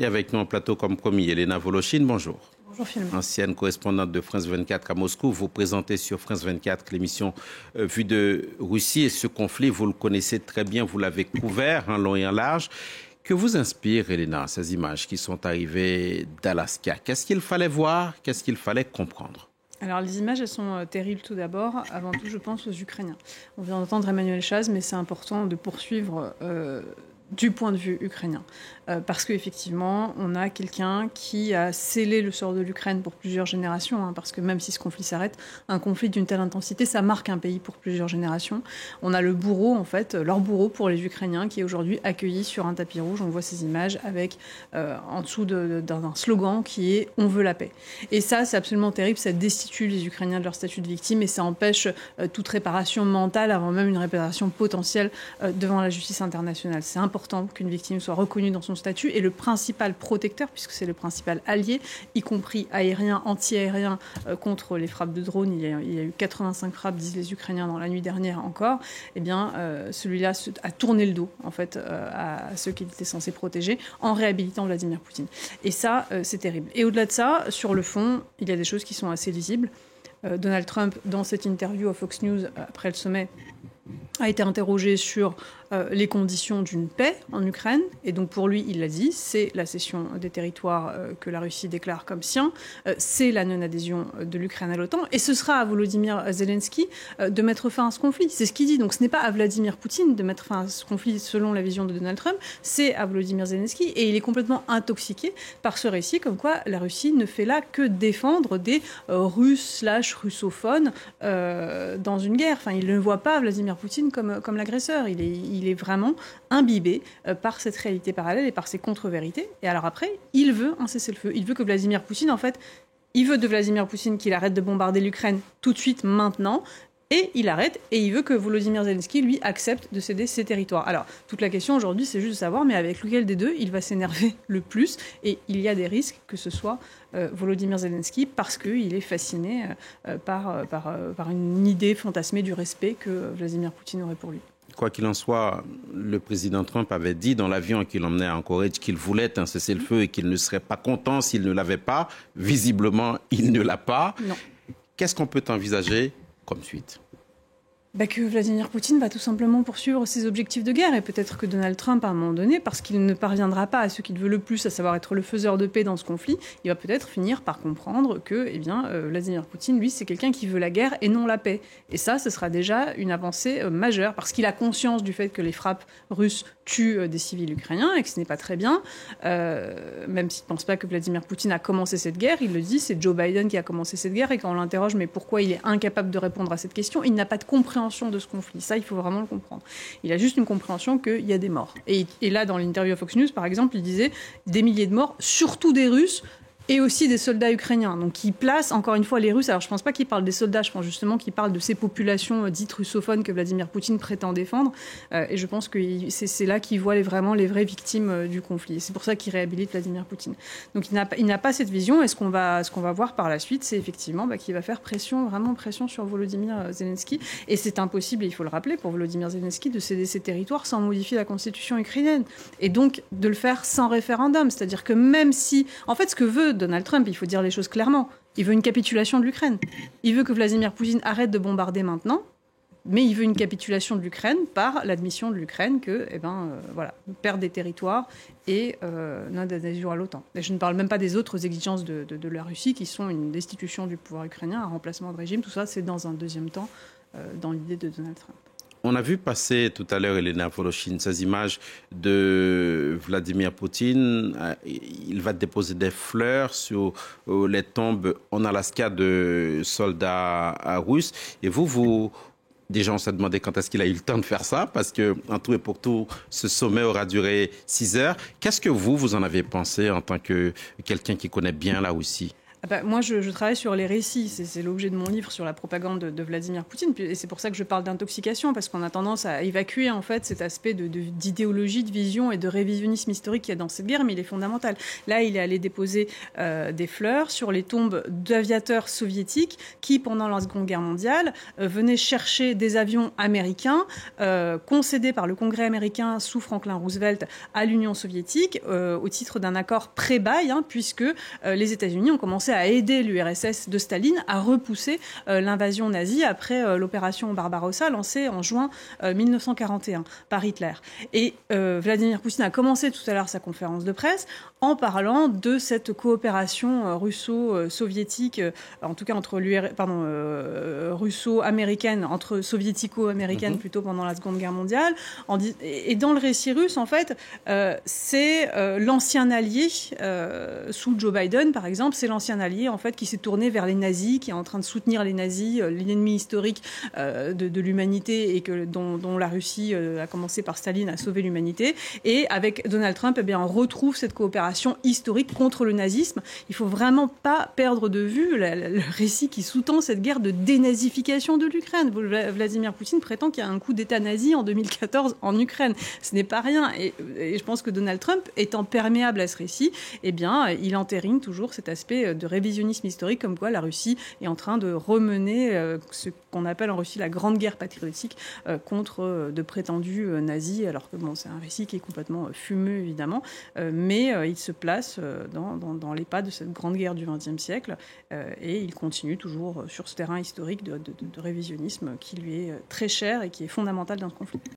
Et avec nous en plateau comme promis, Elena Volochine, bonjour. Bonjour Philippe. Ancienne correspondante de France 24 à Moscou, vous présentez sur France 24 l'émission Vue de Russie. Et ce conflit, vous le connaissez très bien, vous l'avez couvert en long et en large. Que vous inspire, Elena, ces images qui sont arrivées d'Alaska? Qu'est-ce qu'il fallait voir? Qu'est-ce qu'il fallait comprendre? Alors les images, elles sont terribles tout d'abord. Avant tout, je pense aux Ukrainiens. On vient d'entendre Emmanuel Chaz, mais c'est important de poursuivre du point de vue ukrainien. Parce qu'effectivement, on a quelqu'un qui a scellé le sort de l'Ukraine pour plusieurs générations, parce que même si ce conflit s'arrête, un conflit d'une telle intensité, ça marque un pays pour plusieurs générations. On a le bourreau, en fait, leur bourreau pour les Ukrainiens, qui est aujourd'hui accueilli sur un tapis rouge. On voit ces images avec, en dessous d'un slogan qui est « On veut la paix ». Et ça, c'est absolument terrible, ça destitue les Ukrainiens de leur statut de victime et ça empêche toute réparation mentale, avant même une réparation potentielle devant la justice internationale. C'est important qu'une victime soit reconnue dans son statut et le principal protecteur, puisque c'est le principal allié, y compris aérien, anti-aérien, contre les frappes de drones. Il y a eu 85 frappes, disent les Ukrainiens, dans la nuit dernière encore. Eh bien, celui-là a tourné le dos, en fait, à ceux qu'il était censé protéger, en réhabilitant Vladimir Poutine. Et ça, c'est terrible. Et au-delà de ça, sur le fond, il y a des choses qui sont assez lisibles. Donald Trump, dans cette interview à Fox News, après le sommet, a été interrogé sur les conditions d'une paix en Ukraine. Et donc pour lui, il l'a dit, c'est la cession des territoires que la Russie déclare comme sien, c'est la non-adhésion de l'Ukraine à l'OTAN, et ce sera à Volodymyr Zelensky de mettre fin à ce conflit. C'est ce qu'il dit. Donc ce n'est pas à Vladimir Poutine de mettre fin à ce conflit selon la vision de Donald Trump, c'est à Volodymyr Zelensky, et il est complètement intoxiqué par ce récit comme quoi la Russie ne fait là que défendre des Russes/russophones dans une guerre. Enfin, il ne voit pas Vladimir Poutine comme l'agresseur. Il est vraiment imbibé par cette réalité parallèle et par ces contre-vérités. Et alors après, il veut un cessez-le-feu. Il veut que Vladimir Poutine, en fait, il veut de Vladimir Poutine qu'il arrête de bombarder l'Ukraine tout de suite, maintenant. Et il arrête, et il veut que Volodymyr Zelensky, lui, accepte de céder ses territoires. Alors, toute la question aujourd'hui, c'est juste de savoir, mais avec lequel des deux il va s'énerver le plus. Et il y a des risques que ce soit Volodymyr Zelensky, parce qu'il est fasciné par une idée fantasmée du respect que Vladimir Poutine aurait pour lui. Quoi qu'il en soit, le président Trump avait dit dans l'avion qu'il emmenait à Anchorage qu'il voulait un cessez-le-feu et qu'il ne serait pas content s'il ne l'avait pas. Visiblement, il ne l'a pas. Non. Qu'est-ce qu'on peut envisager comme suite? Que Vladimir Poutine va tout simplement poursuivre ses objectifs de guerre, et peut-être que Donald Trump, à un moment donné, parce qu'il ne parviendra pas à ce qu'il veut le plus, à savoir être le faiseur de paix dans ce conflit, il va peut-être finir par comprendre que Vladimir Poutine, lui, c'est quelqu'un qui veut la guerre et non la paix. Et ça, ce sera déjà une avancée majeure, parce qu'il a conscience du fait que les frappes russes tuent des civils ukrainiens et que ce n'est pas très bien. Même s'il ne pense pas que Vladimir Poutine a commencé cette guerre, il le dit, c'est Joe Biden qui a commencé cette guerre, et quand on l'interroge, mais pourquoi il est incapable de répondre à cette question, il n'a pas de compréhension de ce conflit. Ça, il faut vraiment le comprendre. Il a juste une compréhension qu'il y a des morts. Et là, dans l'interview à Fox News, par exemple, il disait des milliers de morts, surtout des Russes, et aussi des soldats ukrainiens. Donc il place encore une fois les Russes. Alors je ne pense pas qu'il parle des soldats, je pense justement qu'il parle de ces populations dites russophones que Vladimir Poutine prétend défendre. Et je pense que c'est là qu'il voit vraiment les vraies victimes du conflit. Et c'est pour ça qu'il réhabilite Vladimir Poutine. Donc il n'a pas cette vision. Et ce qu'on va voir par la suite, c'est effectivement qu'il va faire vraiment pression sur Volodymyr Zelensky. Et c'est impossible, et il faut le rappeler, pour Volodymyr Zelensky de céder ses territoires sans modifier la constitution ukrainienne. Et donc de le faire sans référendum. C'est-à-dire que même si... En fait, ce que veut Donald Trump, il faut dire les choses clairement, il veut une capitulation de l'Ukraine. Il veut que Vladimir Poutine arrête de bombarder maintenant, mais il veut une capitulation de l'Ukraine par l'admission de l'Ukraine que, perd des territoires et non-adhésion à l'OTAN. Et je ne parle même pas des autres exigences de la Russie qui sont une destitution du pouvoir ukrainien, un remplacement de régime. Tout ça, c'est dans un deuxième temps dans l'idée de Donald Trump. On a vu passer tout à l'heure, Elena Volochine, ces images de Vladimir Poutine. Il va déposer des fleurs sur les tombes en Alaska de soldats russes. Et déjà, on s'est demandé quand est-ce qu'il a eu le temps de faire ça, parce que, en tout et pour tout, ce sommet aura duré 6 heures. Qu'est-ce que vous en avez pensé en tant que quelqu'un qui connaît bien la Russie? Moi, je travaille sur les récits. C'est l'objet de mon livre sur la propagande de Vladimir Poutine. Et c'est pour ça que je parle d'intoxication, parce qu'on a tendance à évacuer en fait cet aspect d'idéologie, de vision et de révisionnisme historique qu'il y a dans cette guerre, mais il est fondamental. Là, il est allé déposer des fleurs sur les tombes d'aviateurs soviétiques qui, pendant la Seconde Guerre mondiale, venaient chercher des avions américains concédés par le Congrès américain sous Franklin Roosevelt à l'Union soviétique au titre d'un accord pré-bail, puisque les États-Unis ont commencé à aider l'URSS de Staline à repousser l'invasion nazie après l'opération Barbarossa lancée en juin 1941 par Hitler. Et Vladimir Poutine a commencé tout à l'heure sa conférence de presse en parlant de cette coopération russo-soviétique, en tout cas entre russo-américaine, entre soviético-américaine plutôt pendant la Seconde Guerre mondiale. Et dans le récit russe, en fait, c'est l'ancien allié sous Joe Biden, par exemple, c'est l'ancien allié en fait qui s'est tourné vers les nazis, qui est en train de soutenir les nazis, l'ennemi historique de l'humanité et dont la Russie a commencé par Staline à sauver l'humanité. Et avec Donald Trump, on retrouve cette coopération historique contre le nazisme. Il faut vraiment pas perdre de vue le récit qui sous-tend cette guerre de dénazification de l'Ukraine. Vladimir Poutine prétend qu'il y a un coup d'État nazi en 2014 en Ukraine. Ce n'est pas rien. Et je pense que Donald Trump, étant perméable à ce récit, il entérine toujours cet aspect de révisionnisme historique, comme quoi la Russie est en train de remener ce qu'on appelle en Russie la grande guerre patriotique contre de prétendus nazis, alors que c'est un récit qui est complètement fumeux, évidemment, mais il se place dans les pas de cette grande guerre du XXe siècle et il continue toujours sur ce terrain historique de révisionnisme qui lui est très cher et qui est fondamental dans ce conflit.